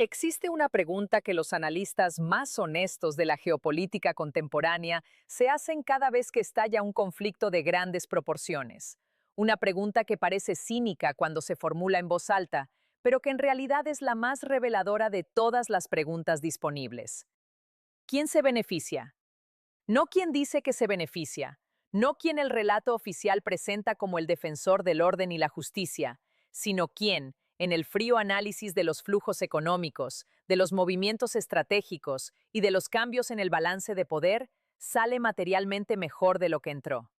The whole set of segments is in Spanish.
Existe una pregunta que los analistas más honestos de la geopolítica contemporánea se hacen cada vez que estalla un conflicto de grandes proporciones. Una pregunta que parece cínica cuando se formula en voz alta, pero que en realidad es la más reveladora de todas las preguntas disponibles. ¿Quién se beneficia? No quien dice que se beneficia, no quien el relato oficial presenta como el defensor del orden y la justicia, sino quien, en el frío análisis de los flujos económicos, de los movimientos estratégicos y de los cambios en el balance de poder, sale materialmente mejor de lo que entró.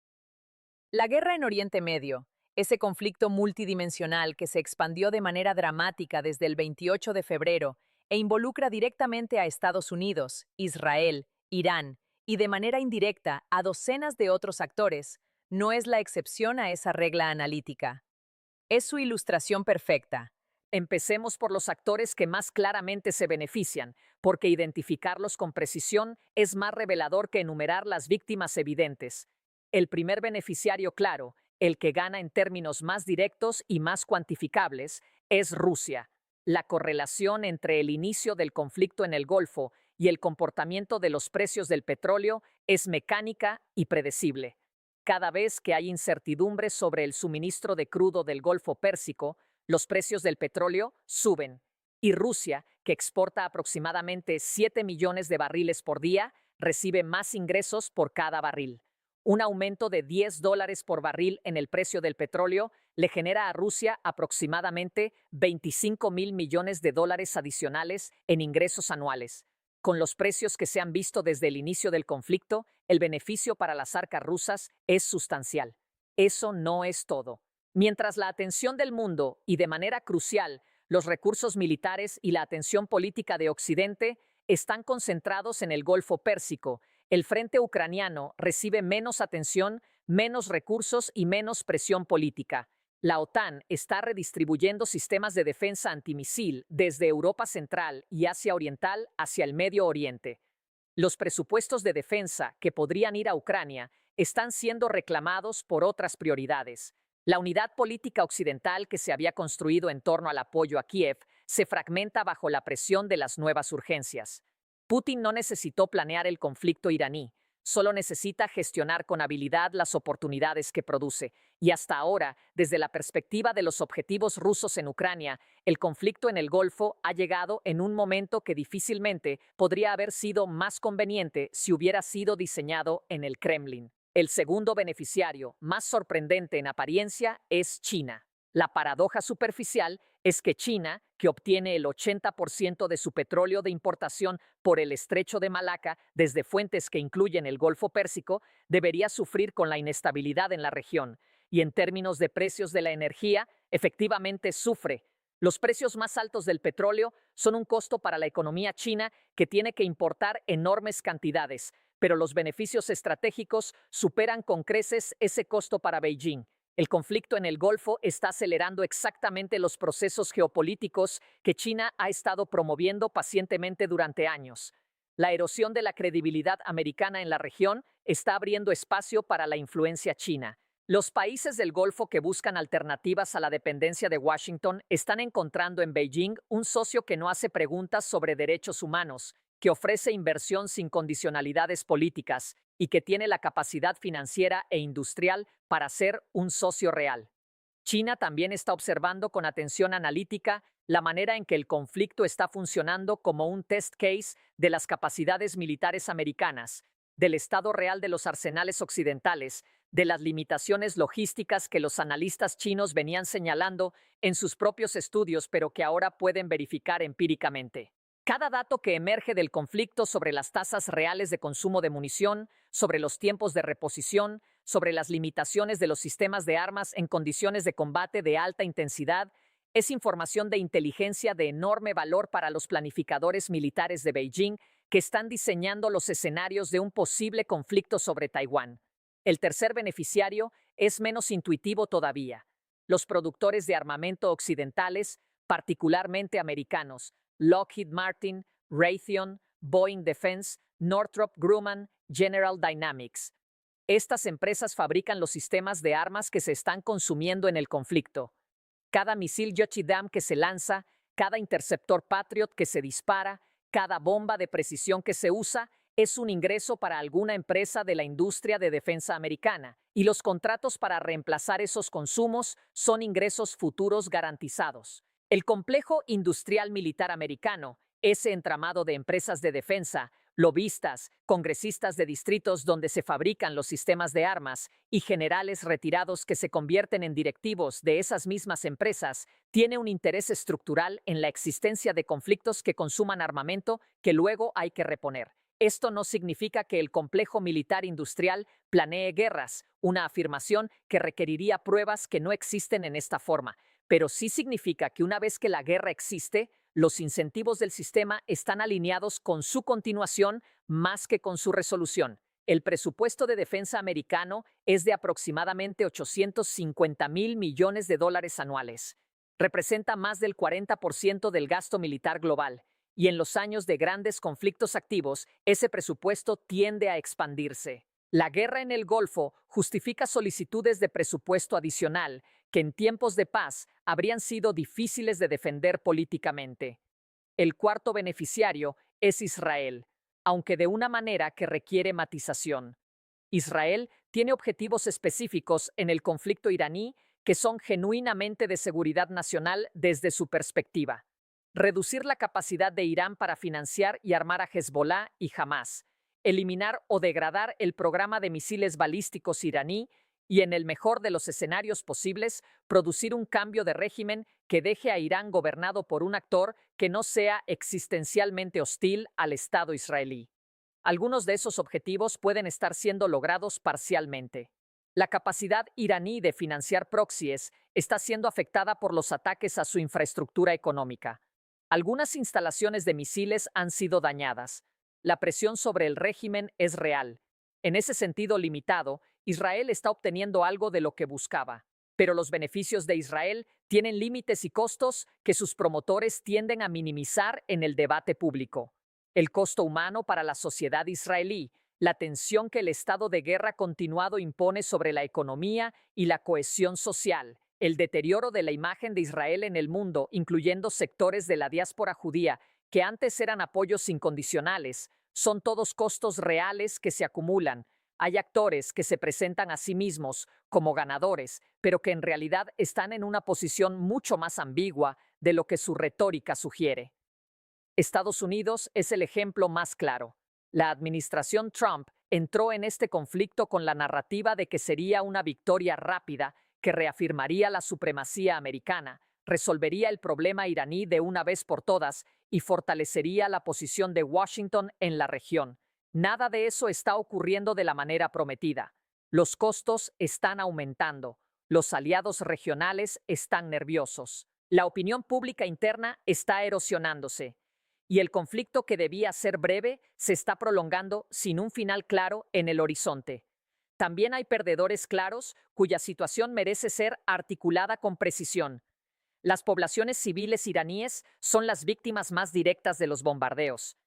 La guerra en Oriente Medio, ese conflicto multidimensional que se expandió de manera dramática desde el 28 de febrero e involucra directamente a Estados Unidos, Israel, Irán y de manera indirecta a docenas de otros actores, no es la excepción a esa regla analítica. Es su ilustración perfecta. Empecemos por los actores que más claramente se benefician, porque identificarlos con precisión es más revelador que enumerar las víctimas evidentes. El primer beneficiario claro, el que gana en términos más directos y más cuantificables, es Rusia. La correlación entre el inicio del conflicto en el Golfo y el comportamiento de los precios del petróleo es mecánica y predecible. Cada vez que hay incertidumbre sobre el suministro de crudo del Golfo Pérsico, los precios del petróleo suben. Y Rusia, que exporta aproximadamente 7 millones de barriles por día, recibe más ingresos por cada barril. Un aumento de $10 por barril en el precio del petróleo le genera a Rusia aproximadamente 25.000 millones de dólares adicionales en ingresos anuales. Con los precios que se han visto desde el inicio del conflicto, el beneficio para las arcas rusas es sustancial. Eso no es todo. Mientras la atención del mundo y, de manera crucial, los recursos militares y la atención política de Occidente están concentrados en el Golfo Pérsico, el frente ucraniano recibe menos atención, menos recursos y menos presión política. La OTAN está redistribuyendo sistemas de defensa antimisil desde Europa Central y Asia Oriental hacia el Medio Oriente. Los presupuestos de defensa que podrían ir a Ucrania están siendo reclamados por otras prioridades. La unidad política occidental que se había construido en torno al apoyo a Kiev se fragmenta bajo la presión de las nuevas urgencias. Putin no necesitó planear el conflicto iraní, solo necesita gestionar con habilidad las oportunidades que produce. Y hasta ahora, desde la perspectiva de los objetivos rusos en Ucrania, el conflicto en el Golfo ha llegado en un momento que difícilmente podría haber sido más conveniente si hubiera sido diseñado en el Kremlin. El segundo beneficiario, más sorprendente en apariencia, es China. La paradoja superficial es que China, que obtiene el 80% de su petróleo de importación por el estrecho de Malaca desde fuentes que incluyen el Golfo Pérsico, debería sufrir con la inestabilidad en la región. Y en términos de precios de la energía, efectivamente sufre. Los precios más altos del petróleo son un costo para la economía china que tiene que importar enormes cantidades, pero los beneficios estratégicos superan con creces ese costo para Beijing. El conflicto en el Golfo está acelerando exactamente los procesos geopolíticos que China ha estado promoviendo pacientemente durante años. La erosión de la credibilidad americana en la región está abriendo espacio para la influencia china. Los países del Golfo que buscan alternativas a la dependencia de Washington están encontrando en Beijing un socio que no hace preguntas sobre derechos humanos, que ofrece inversión sin condicionalidades políticas y que tiene la capacidad financiera e industrial para ser un socio real. China también está observando con atención analítica la manera en que el conflicto está funcionando como un test case de las capacidades militares americanas, del estado real de los arsenales occidentales, de las limitaciones logísticas que los analistas chinos venían señalando en sus propios estudios pero que ahora pueden verificar empíricamente. Cada dato que emerge del conflicto sobre las tasas reales de consumo de munición, sobre los tiempos de reposición, sobre las limitaciones de los sistemas de armas en condiciones de combate de alta intensidad, es información de inteligencia de enorme valor para los planificadores militares de Beijing que están diseñando los escenarios de un posible conflicto sobre Taiwán. El tercer beneficiario es menos intuitivo todavía. Los productores de armamento occidentales, particularmente americanos, Lockheed Martin, Raytheon, Boeing Defense, Northrop Grumman, General Dynamics. Estas empresas fabrican los sistemas de armas que se están consumiendo en el conflicto. Cada misil Yochidam que se lanza, Cada interceptor Patriot que se dispara, cada bomba de precisión que se usa, es un ingreso para alguna empresa de la industria de defensa americana, y los contratos para reemplazar esos consumos son ingresos futuros garantizados. El complejo industrial militar americano, ese entramado de empresas de defensa, lobistas, congresistas de distritos donde se fabrican los sistemas de armas y generales retirados que se convierten en directivos de esas mismas empresas, tiene un interés estructural en la existencia de conflictos que consuman armamento que luego hay que reponer. Esto no significa que el complejo militar industrial planee guerras, una afirmación que requeriría pruebas que no existen en esta forma, pero sí significa que una vez que la guerra existe, los incentivos del sistema están alineados con su continuación más que con su resolución. El presupuesto de defensa americano es de aproximadamente 850.000 millones de dólares anuales. Representa más del 40% del gasto militar global, y en los años de grandes conflictos activos, ese presupuesto tiende a expandirse. La guerra en el Golfo justifica solicitudes de presupuesto adicional que en tiempos de paz habrían sido difíciles de defender políticamente. El cuarto beneficiario es Israel, aunque de una manera que requiere matización. Israel tiene objetivos específicos en el conflicto iraní que son genuinamente de seguridad nacional desde su perspectiva. Reducir la capacidad de Irán para financiar y armar a Hezbollah y Hamas, eliminar o degradar el programa de misiles balísticos iraní y, en el mejor de los escenarios posibles, producir un cambio de régimen que deje a Irán gobernado por un actor que no sea existencialmente hostil al Estado israelí. Algunos de esos objetivos pueden estar siendo logrados parcialmente. La capacidad iraní de financiar proxies está siendo afectada por los ataques a su infraestructura económica. Algunas instalaciones de misiles han sido dañadas. La presión sobre el régimen es real. En ese sentido limitado, Israel está obteniendo algo de lo que buscaba, pero los beneficios de Israel tienen límites y costos que sus promotores tienden a minimizar en el debate público. El costo humano para la sociedad israelí, la tensión que el estado de guerra continuado impone sobre la economía y la cohesión social, el deterioro de la imagen de Israel en el mundo, incluyendo sectores de la diáspora judía que antes eran apoyos incondicionales, son todos costos reales que se acumulan. Hay actores que se presentan a sí mismos como ganadores, pero que en realidad están en una posición mucho más ambigua de lo que su retórica sugiere. Estados Unidos es el ejemplo más claro. La administración Trump entró en este conflicto con la narrativa de que sería una victoria rápida que reafirmaría la supremacía americana, resolvería el problema iraní de una vez por todas y fortalecería la posición de Washington en la región. Nada de eso está ocurriendo de la manera prometida. Los costos están aumentando. Los aliados regionales están nerviosos. La opinión pública interna está erosionándose. Y el conflicto que debía ser breve se está prolongando sin un final claro en el horizonte. También hay perdedores claros cuya situación merece ser articulada con precisión. Las poblaciones civiles iraníes son las víctimas más directas de los bombardeos.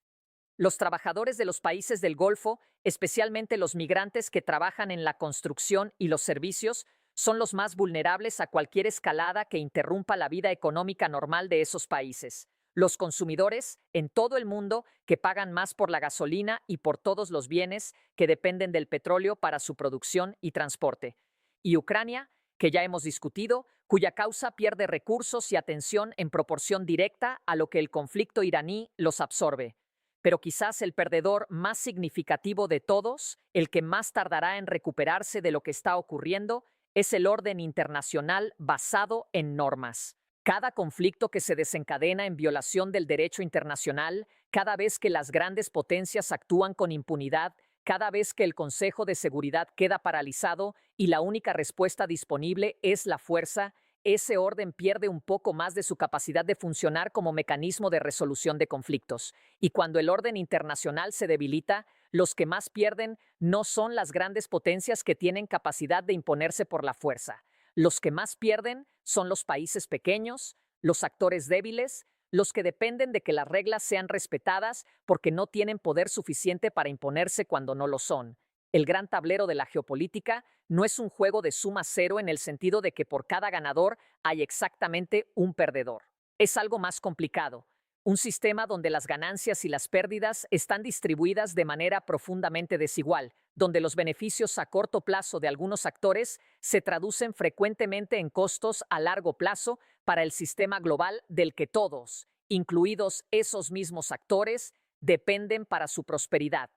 Los trabajadores de los países del Golfo, especialmente los migrantes que trabajan en la construcción y los servicios, son los más vulnerables a cualquier escalada que interrumpa la vida económica normal de esos países. Los consumidores en todo el mundo que pagan más por la gasolina y por todos los bienes que dependen del petróleo para su producción y transporte. Y Ucrania, que ya hemos discutido, cuya causa pierde recursos y atención en proporción directa a lo que el conflicto iraní los absorbe. Pero quizás el perdedor más significativo de todos, el que más tardará en recuperarse de lo que está ocurriendo, es el orden internacional basado en normas. Cada conflicto que se desencadena en violación del derecho internacional, cada vez que las grandes potencias actúan con impunidad, cada vez que el Consejo de Seguridad queda paralizado y la única respuesta disponible es la fuerza, ese orden pierde un poco más de su capacidad de funcionar como mecanismo de resolución de conflictos. Y cuando el orden internacional se debilita, los que más pierden no son las grandes potencias que tienen capacidad de imponerse por la fuerza. Los que más pierden son los países pequeños, los actores débiles, los que dependen de que las reglas sean respetadas porque no tienen poder suficiente para imponerse cuando no lo son. El gran tablero de la geopolítica no es un juego de suma cero en el sentido de que por cada ganador hay exactamente un perdedor. Es algo más complicado. Un sistema donde las ganancias y las pérdidas están distribuidas de manera profundamente desigual, donde los beneficios a corto plazo de algunos actores se traducen frecuentemente en costos a largo plazo para el sistema global del que todos, incluidos esos mismos actores, dependen para su prosperidad.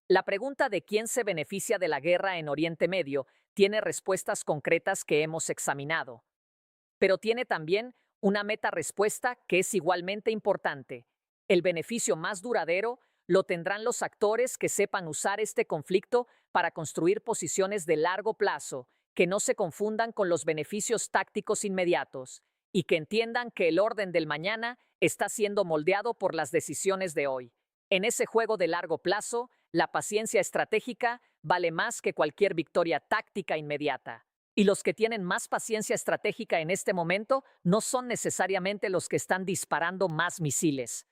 La pregunta de quién se beneficia de la guerra en Oriente Medio tiene respuestas concretas que hemos examinado, pero tiene también una meta respuesta que es igualmente importante. El beneficio más duradero lo tendrán los actores que sepan usar este conflicto para construir posiciones de largo plazo, que no se confundan con los beneficios tácticos inmediatos y que entiendan que el orden del mañana está siendo moldeado por las decisiones de hoy. En ese juego de largo plazo, la paciencia estratégica vale más que cualquier victoria táctica inmediata. Y los que tienen más paciencia estratégica en este momento no son necesariamente los que están disparando más misiles.